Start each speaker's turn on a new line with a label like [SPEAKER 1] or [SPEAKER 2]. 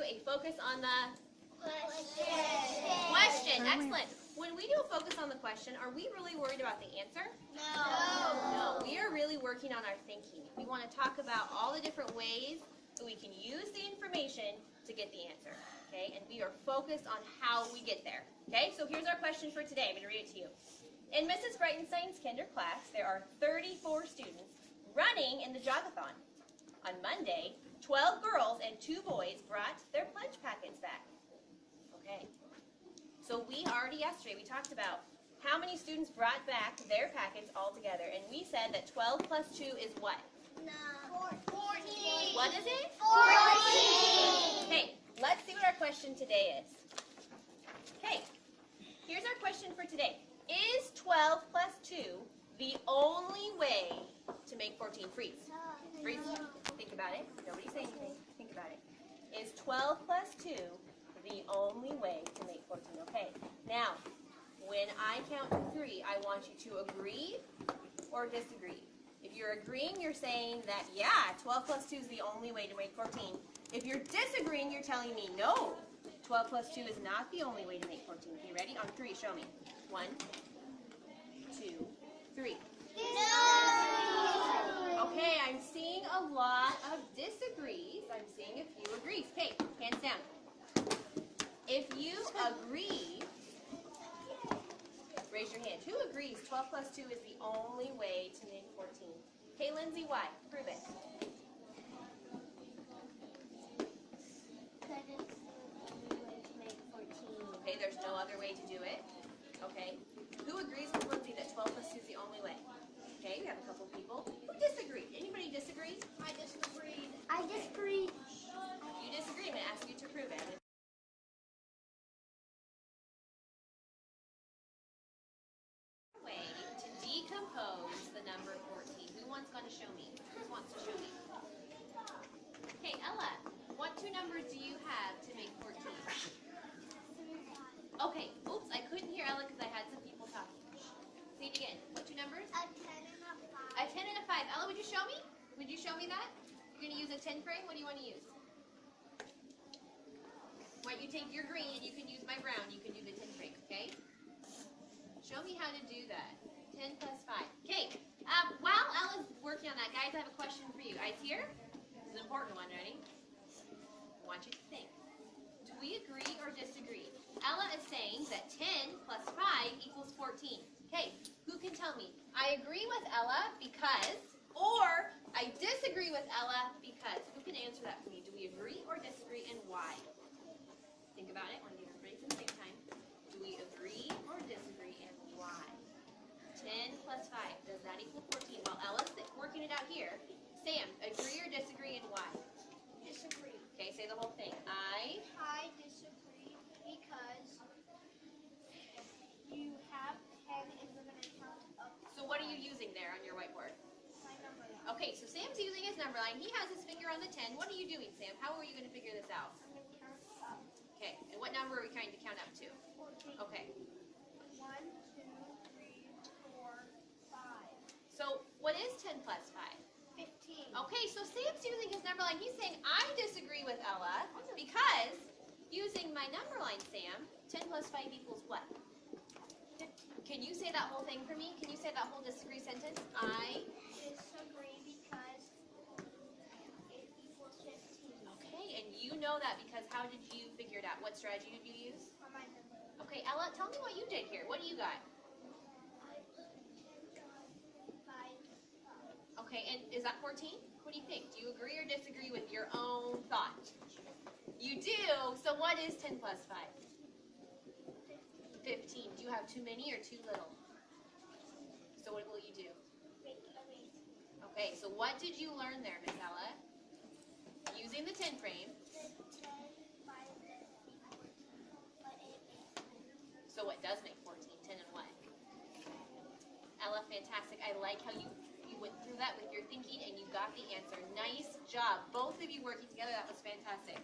[SPEAKER 1] do a focus on the
[SPEAKER 2] Question.
[SPEAKER 1] question. Excellent. When we do a focus on the question, are we really worried about the answer?
[SPEAKER 2] No.
[SPEAKER 1] No, we are really working on our thinking. We want to talk about all the different ways that we can use the information to get the answer. Okay, and we are focused on how we get there. Okay, so here's our question for today. I'm going to read it to you. In Mrs. Breitenstein's kinder class, there are 34 students running in the jogathon. On Monday, 12 girls and 2 boys brought their pledge packets back. Okay, so we yesterday talked about how many students brought back their packets all together, and we said that 12 plus 2 is what?
[SPEAKER 2] No. 14.
[SPEAKER 1] What is it?
[SPEAKER 2] 14.
[SPEAKER 1] Okay, let's see what our question today is. Okay, here's our question for today. Is 12 plus 2 the only way to make 14? Freeze. Freeze. Think about it. Nobody say anything. Think about it. Is 12 plus 2 the only way to make 14? Okay, now, when I count to 3, I want you to agree or disagree. If you're agreeing, you're saying that, yeah, 12 plus 2 is the only way to make 14. If you're disagreeing, you're telling me, no, 12 plus 2 is not the only way to make 14. Okay, ready? On 3, show me. 1, 2, 3.
[SPEAKER 2] No.
[SPEAKER 1] Okay, I'm seeing a lot of disagrees. I'm seeing a few agrees. Okay, hands down. If you agree, raise your hand. Who agrees 12 plus 2 is the only way to make 14? Okay, Lindsay, why? Prove it.
[SPEAKER 2] That is the only way to make 14.
[SPEAKER 1] Okay, there's no other way to do it. Okay. Who agrees with Lindsay that 12 plus 2 is the only way? Okay, we have a couple people. Who disagreed? Anybody disagree?
[SPEAKER 2] I disagreed. I disagreed.
[SPEAKER 1] You disagree. I'm going to ask you to prove it. Way to decompose the number 14. Who wants to show me? Who wants to show me? Okay, Ella, what 2 numbers do you have to make 14? Okay, oops, I couldn't hear Ella because I had some people talking. Say it again. What 2 numbers?
[SPEAKER 2] A 10 and a 5.
[SPEAKER 1] A 10 and a 5. Ella, would you show me? Would you show me that? You're going to use a 10 frame? What do you want to use? Why don't you take your green and you can use my brown. You can do the 10 frame, okay? Show me how to do that. 10 plus 5. Okay, while Ella's working on that, guys, I have a question for you. Guys here? This is an important one. Ready? I want you to think. Do we agree or disagree? Ella is saying that 10 plus 5 equals 14. Okay, who can tell me? I agree with Ella because, or I disagree with Ella because. Who can answer that for me? Do we agree or disagree, and why? Think about it. I want to get everybody at the same time. Do we agree or disagree, and why? 10 plus 5, does that equal 14? While Ella's working it out here, Sam, agree or disagree, and why?
[SPEAKER 2] Disagree.
[SPEAKER 1] Okay, say the whole thing. I
[SPEAKER 2] disagree because you have 10 and we're going to count up.
[SPEAKER 1] So what are you using there on your whiteboard?
[SPEAKER 2] My number line.
[SPEAKER 1] Okay, so Sam's using his number line. He has his finger on the 10. What are you doing, Sam? How are you going to figure this out?
[SPEAKER 2] I'm going to count up.
[SPEAKER 1] Okay, and what number are we trying to count up to?
[SPEAKER 2] 14.
[SPEAKER 1] Okay,
[SPEAKER 2] 1, 2, 3, 4, 5.
[SPEAKER 1] so what is 10 plus 5?
[SPEAKER 2] 15.
[SPEAKER 1] Okay, so Sam's using his number line. He's saying, I disagree with Ella because using my number line, Sam, 10 plus 5 equals what?
[SPEAKER 2] 15.
[SPEAKER 1] Can you say that whole thing for me? Can you say that whole disagree sentence? I
[SPEAKER 2] Disagree because it equals 15.
[SPEAKER 1] Okay, and you know that because how did you figure it out? What strategy did you use?
[SPEAKER 2] On my number.
[SPEAKER 1] Okay, Ella, tell me what you did here. What do you got?
[SPEAKER 2] I got 5.
[SPEAKER 1] Okay, and is that 14? What do you think? Do you agree or disagree with your own thought? You do. So what is 10 plus 5? 15. Do you have too many or too little? So what will you do? Okay, so what did you learn there, Miss Ella? Using the 10 frame. So what does make 14? 10 and what? Ella, fantastic. I like how you went through that with your thinking and you got the answer. Nice job. Both of you working together, that was fantastic.